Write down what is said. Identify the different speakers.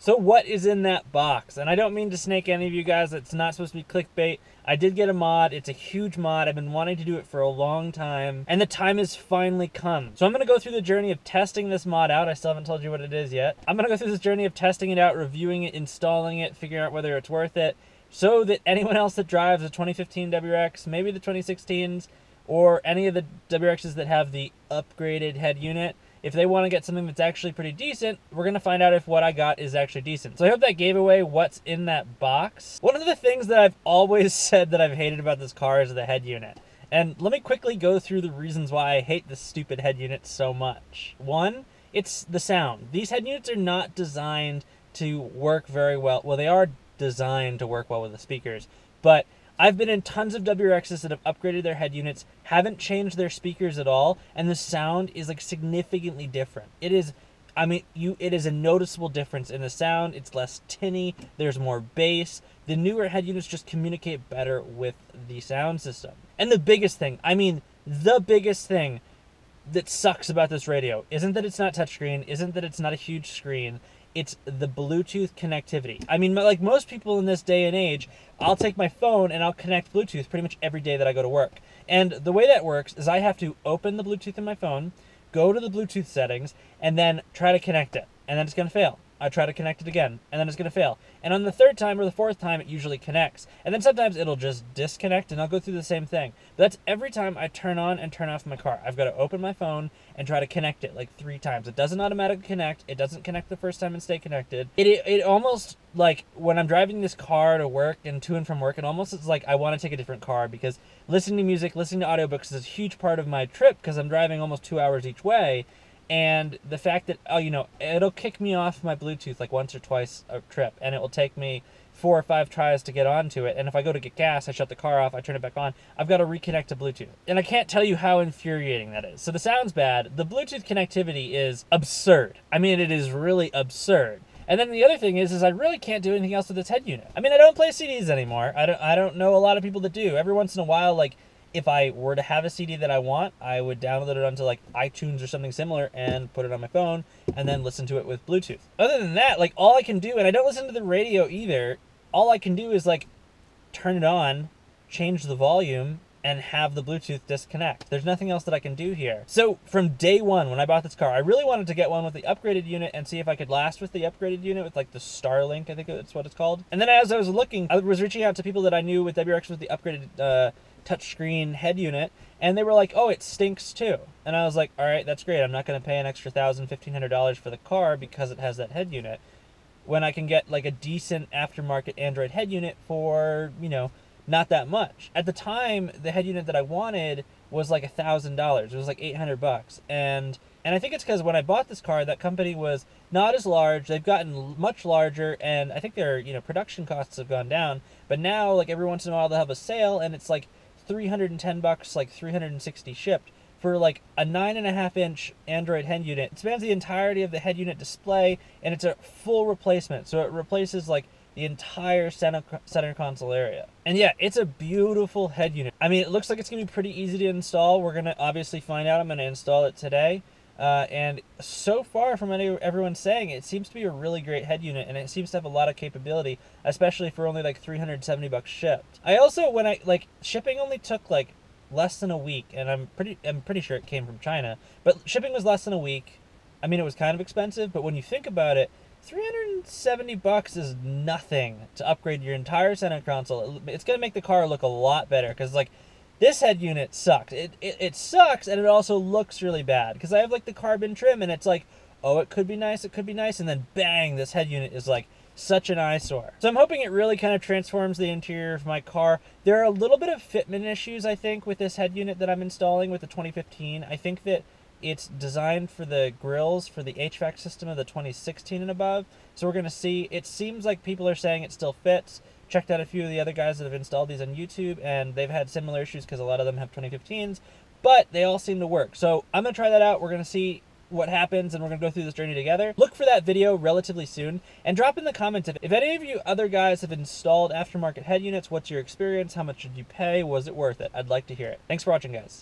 Speaker 1: So what is in that box? And I don't mean to snake any of you guys. It's not supposed to be clickbait. I did get a mod. It's a huge mod. I've been wanting to do it for a long time, and the time has finally come. So I'm going to go through the journey of testing this mod out. I still haven't told you what it is yet. I'm going to go through this journey of testing it out, reviewing it, installing it, figuring out whether it's worth it, so that anyone else that drives a 2015 WRX, maybe the 2016s, or any of the WRXs that have the upgraded head unit, if they want to get something that's actually pretty decent, we're going to find out if what I got is actually decent. So I hope that gave away what's in that box. One of the things that I've always said that I've hated about this car is the head unit. And let me quickly go through the reasons why I hate this stupid head unit so much. One, it's the sound. These head units are not designed to work very well. Well, they are designed to work well with the speakers, but I've been in tons of WRXs that have upgraded their head units, haven't changed their speakers at all, and the sound is like significantly different. It is, it is a noticeable difference in the sound. It's less tinny, there's more bass. The newer head units just communicate better with the sound system. And the biggest thing, the biggest thing that sucks about this radio isn't that it's not touchscreen, isn't that it's not a huge screen, it's the Bluetooth connectivity. Like most people in this day and age, I'll take my phone and I'll connect Bluetooth pretty much every day that I go to work. And the way that works is I have to open the Bluetooth in my phone, go to the Bluetooth settings, and then try to connect it. And then it's going to fail. I try to connect it again, and then it's going to fail. And on the third time or the fourth time, it usually connects. And then sometimes it'll just disconnect, and I'll go through the same thing. But that's every time I turn on and turn off my car. I've got to open my phone and try to connect it like 3 times. It doesn't automatically connect. It doesn't connect the first time and stay connected. It almost, like, when I'm driving this car to work and to and from work, it almost is like I want to take a different car, because listening to music, listening to audiobooks is a huge part of my trip, because I'm driving almost 2 hours each way. And the fact that, it'll kick me off my Bluetooth like once or twice a trip, and it will take me 4 or 5 tries to get onto it. And if I go to get gas, I shut the car off, I turn it back on, I've got to reconnect to Bluetooth. And I can't tell you how infuriating that is. So the sound's bad. The Bluetooth connectivity is absurd. It is really absurd. And then the other thing is I really can't do anything else with this head unit. I don't play CDs anymore. I don't know a lot of people that do. Every once in a while, like, if I were to have a CD that I want, I would download it onto like iTunes or something similar and put it on my phone and then listen to it with Bluetooth. Other than that, like, all I can do, and I don't listen to the radio either, all I can do is like turn it on, change the volume, and have the Bluetooth disconnect. There's nothing else that I can do here. So from day one, when I bought this car, I really wanted to get one with the upgraded unit and see if I could last with the upgraded unit with like the Starlink, I think that's what it's called. And then as I was looking, I was reaching out to people that I knew with WRX with the upgraded touchscreen head unit, and they were like, oh, it stinks too. And I was like, all right, that's great. I'm not going to pay an extra $1,000, $1,500 for the car because it has that head unit, when I can get like a decent aftermarket Android head unit for, not that much. At the time, the head unit that I wanted was like $1,000. It was like $800. And I think it's because when I bought this car, that company was not as large. They've gotten much larger, and I think their production costs have gone down. But now, like, every once in a while, they'll have a sale, and it's like $310, like 360 shipped, for like a 9.5-inch Android head unit. It spans the entirety of the head unit display, and it's a full replacement. So it replaces like the entire center console area. And yeah, it's a beautiful head unit. It looks like it's gonna be pretty easy to install. We're gonna obviously find out. I'm gonna install it today. And so far from everyone saying, it seems to be a really great head unit, and it seems to have a lot of capability, especially for only like $370 shipped. I also, shipping only took like less than a week, and I'm pretty sure it came from China, but shipping was less than a week. It was kind of expensive, but when you think about it, $370 is nothing to upgrade your entire center console. It's going to make the car look a lot better, because like, this head unit sucks. It sucks, and it also looks really bad, because I have like the carbon trim, and it's like, oh, it could be nice, and then bang, this head unit is like such an eyesore. So I'm hoping it really kind of transforms the interior of my car. There are a little bit of fitment issues, I think, with this head unit that I'm installing with the 2015. I think that it's designed for the grills for the HVAC system of the 2016 and above. So we're going to see. It seems like people are saying it still fits. Checked out a few of the other guys that have installed these on YouTube, and they've had similar issues because a lot of them have 2015s, but they all seem to work. So I'm going to try that out. We're going to see what happens, and we're going to go through this journey together. Look for that video relatively soon, and drop in the comments if any of you other guys have installed aftermarket head units. What's your experience? How much did you pay? Was it worth it? I'd like to hear it. Thanks for watching, guys.